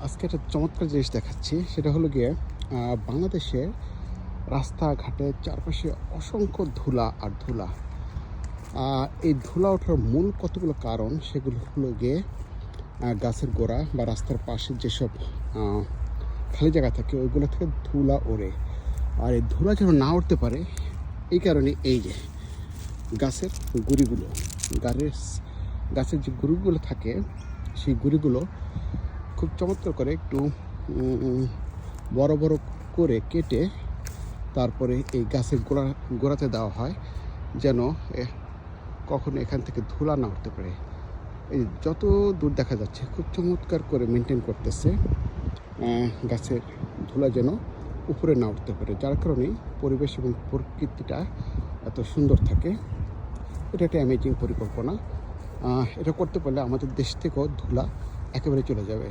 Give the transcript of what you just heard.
আজকে একটা চমৎকার জিনিস দেখাচ্ছি। সেটা হলো গিয়ে বাংলাদেশের রাস্তাঘাটের চারপাশে অসংখ্য ধুলা আর ধুলা। এই ধুলা ওঠার মূল কতগুলো কারণ, সেগুলো হলো গিয়ে গাছের গোড়া বা রাস্তার পাশে যেসব খালি জায়গা থাকে ওইগুলো থেকে ধুলা ওড়ে। আর এই ধুলা যেন না উঠতে পারে এই কারণে এই যে গাছের গুঁড়িগুলো, গাছের যে গুঁড়িগুলো থাকে সেই গুঁড়িগুলো খুব চমৎকার করে একটু বড় বড় করে কেটে তারপরে এই গাছের গোড়াতে দেওয়া হয়, যেন কখনো এখান থেকে ধুলা না উঠতে পারে। এই যত দূর দেখা যাচ্ছে খুব চমৎকার করে মেনটেন করতেছে গাছের ধুলা যেন উপরে না উঠতে পারে, যার কারণে পরিবেশ এবং প্রকৃতিটা এত সুন্দর থাকে। এটা একটা অ্যামেজিং পরিকল্পনা। এটা করতে পারলে আমাদের দেশ থেকেও ধুলা একেবারে চলে যাবে।